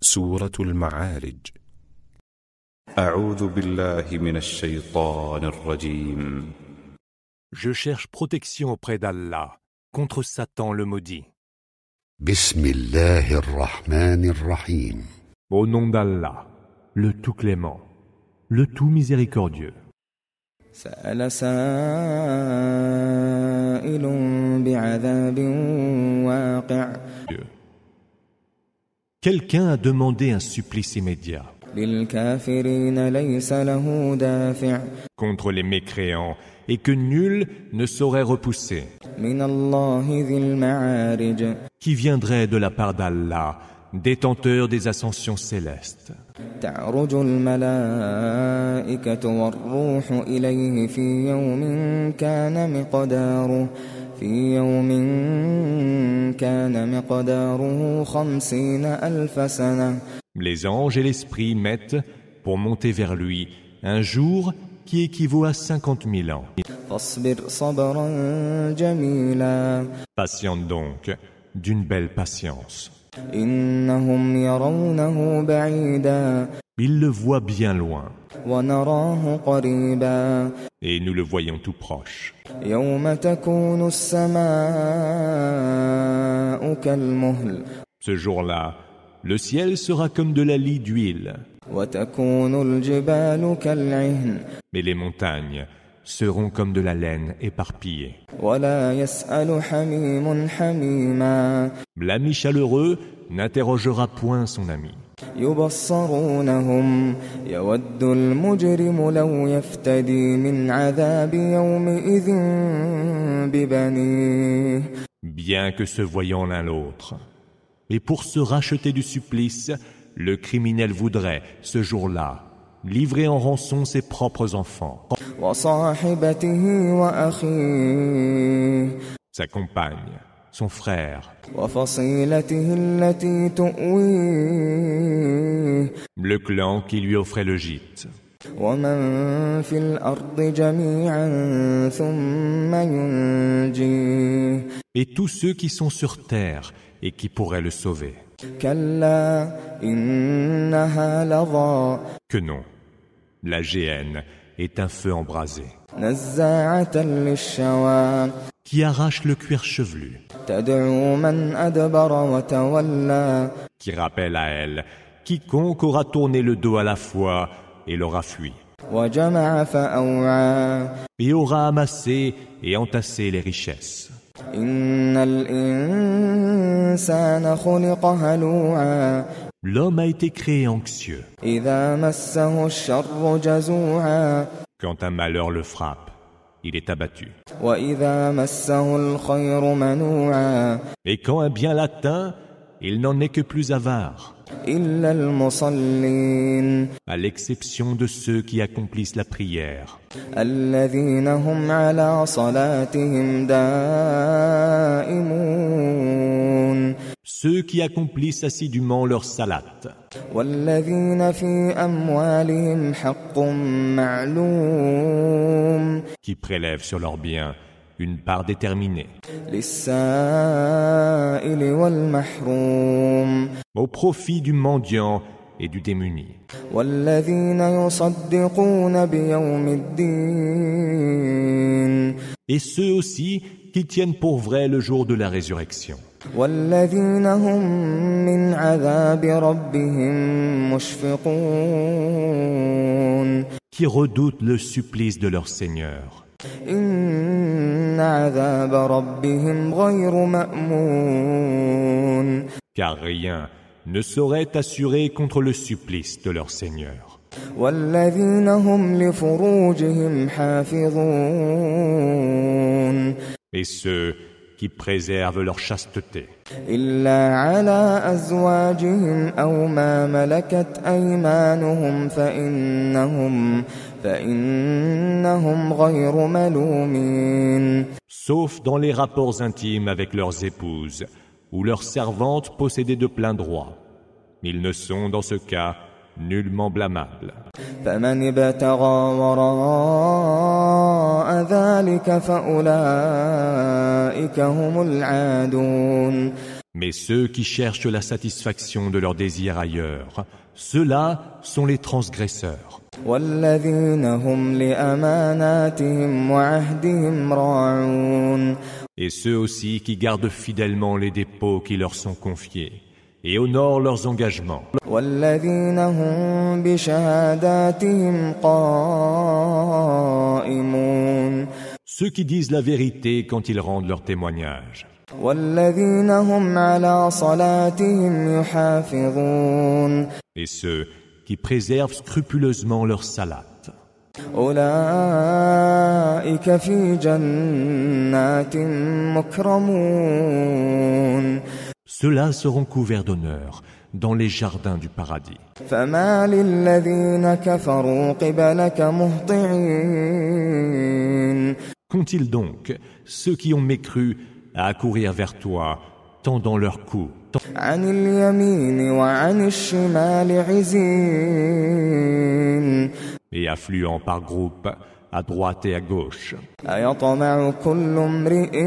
سورة المعارج. أعوذ بالله من الشيطان الرجيم. Je cherche protection auprès d'Allah contre Satan le maudit. بسم الله الرحمن الرحيم. Au nom d'Allah, le tout clément, le tout miséricordieux. سأل سائل بعذاب واقع. Quelqu'un a demandé un supplice immédiat للكافرين ليس له دافع. contre les mécréants et que nul ne saurait repousser, من الله ذي المعارج. qui viendrait de la part d'Allah, détenteur des ascensions célestes. تعرج الملائكة والروح إليه في يوم كان مقداره 50,000 سنة. Les anges et l'esprit mettent, pour monter vers lui, un jour qui équivaut à 50 000 ans. فاصبر صبرا جميلا. Patiente donc, d'une belle patience. إنهم يرونه بعيدا. Il le voit bien loin, ونراه قريبا. et nous le voyons tout proche. يوم تكون السماء كالمهل. Ce jour-là, le ciel sera comme de la lie d'huile, وتكون الجبال كالعهن. mais les montagnes seront comme de la laine éparpillée. ولا يسأل حميم حميما. L'ami chaleureux n'interrogera point son ami. يبصرونهم يود المجرم لو يفتدي من عذاب يومئذ ببنيه. Bien que se voyant l'un l'autre. Et pour se racheter du supplice, le criminel voudrait, ce jour-là, livrer en rançon ses propres enfants, وصاحبته وأخيه. sa compagne, son frère, وفصيلته التي تؤويه. le clan qui lui offrait le gîte, ومن في الأرض جميعا ثم ينجيه. et tous ceux qui sont sur terre et qui pourraient le sauver. كلا إنها لظى. Que non, la géhenne est un feu embrasé, نزاعة للشوى. qui arrache le cuir chevelu, تدعو من أدبر وتولى. qui rappelle à elle quiconque aura tourné le dos à la foi et l'aura fui, وجمع فأوعى. et aura amassé et entassé les richesses. إن الإنسان خلق هلوعا. L'homme a été créé anxieux. إذا مسه الشر جزوعا. Quand un malheur le frappe, il est abattu. وإذا مسه الخير منوعا. Et quand un bien l'atteint, il n'en est que plus avare, إلا المصلين. à l'exception de ceux qui accomplissent la prière, الذين هم على صلاتهم دائمون. ceux qui accomplissent assidûment leur salat, والذين في أموالهم حق معلوم. qui prélèvent sur leurs biens une part déterminée, للسائل والمحروم. au profit du mendiant et du démuni, والذين يصدقون بيوم الدين. et ceux aussi qui tiennent pour vrai le jour de la résurrection, والذين هم من عذاب ربهم مشفقون. qui redoutent le supplice de leur Seigneur, إن عذاب ربهم غير مأمون. car rien ne saurait assurer contre le supplice de leur Seigneur. والذين هم لفروجهم حافظون. Et ceux qui préservent leur chasteté, إلا على أزواجهم أو ما ملكت أيمانهم فإنهم غير ملومين. sauf dans les rapports intimes avec leurs épouses ou leurs servantes possédées de plein droit. Ils ne sont dans ce cas nullement blâmables. فمن ابتغى وراء ذلك فأولئك هم العادون. Mais ceux qui cherchent la satisfaction de leurs désirs ailleurs, ceux-là sont les transgresseurs. والذين هم لأماناتهم وعهدهم راعون Et ceux aussi qui gardent fidèlement les dépôts qui leur sont confiés et honorent leurs engagements. والذين هم بشهاداتهم قائمون Ceux qui disent la vérité quand ils rendent leur témoignage. والذين هم على صلاتهم يحافظون Et ceux qui préservent scrupuleusement leur salat. أولئك في جنات مكرمون Ceux-là seront couverts d'honneur dans les jardins du paradis. فما للذين كفروا قبلك مهطعين Qu'ont-ils donc, ceux qui ont mécru, à accourir vers toi, tendant leur cou, عن اليمين وعن الشمال عزين et affluant par groupe, à droite et à gauche? أيطمع كل امرئ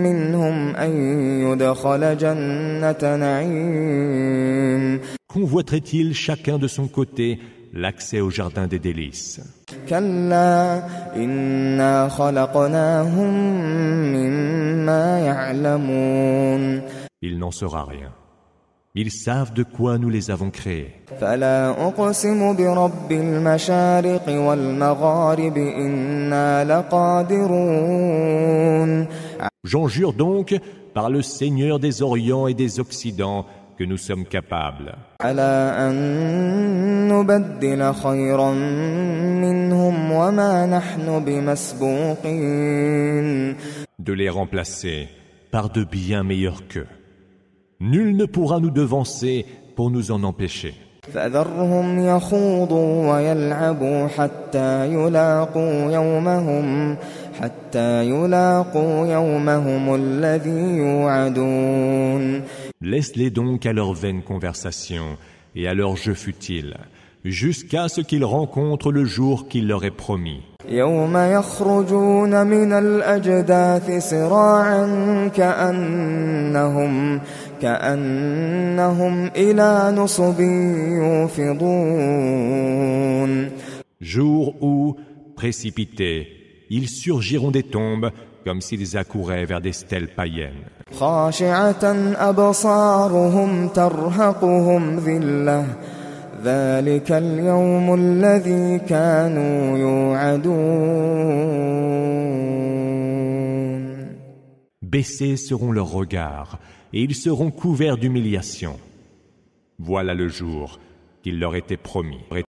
منهم أن يدخل جنة نعيم Convoiterait-il chacun de son côté l'accès au jardin des délices? كلا إنا خلقناهم مما يعلمون Il n'en sera rien. Ils savent de quoi nous les avons créés. فلا أقسم برب المشارق والمغارب إنا لقادرون J'en jure donc par le Seigneur des Orients et des Occidents que nous sommes capables على أن نبدل خيرا منهم وما نحن بمسبوقين de les remplacer par de bien meilleurs qu'eux. Nul ne pourra nous devancer pour nous en empêcher. فذرهم يخوضوا ويلعبوا حتى يلاقوا يومهم الذي يوعدون Laisse-les donc à leur vaine conversation et à leur jeu futile, jusqu'à ce qu'ils rencontrent le jour qu'il leur est promis. يوم يخرجون من الأجداث سراعا كأنهم إلى نصب يوفضون Jour où, précipités, ils surgiront des tombes comme s'ils accouraient vers des stèles païennes. خاشعة أبصارهم ترهقهم ذلة ذلك اليوم الذي كانوا يوعدون Baissés seront leurs regards et ils seront couverts d'humiliation. Voilà le jour qu'il leur était promis.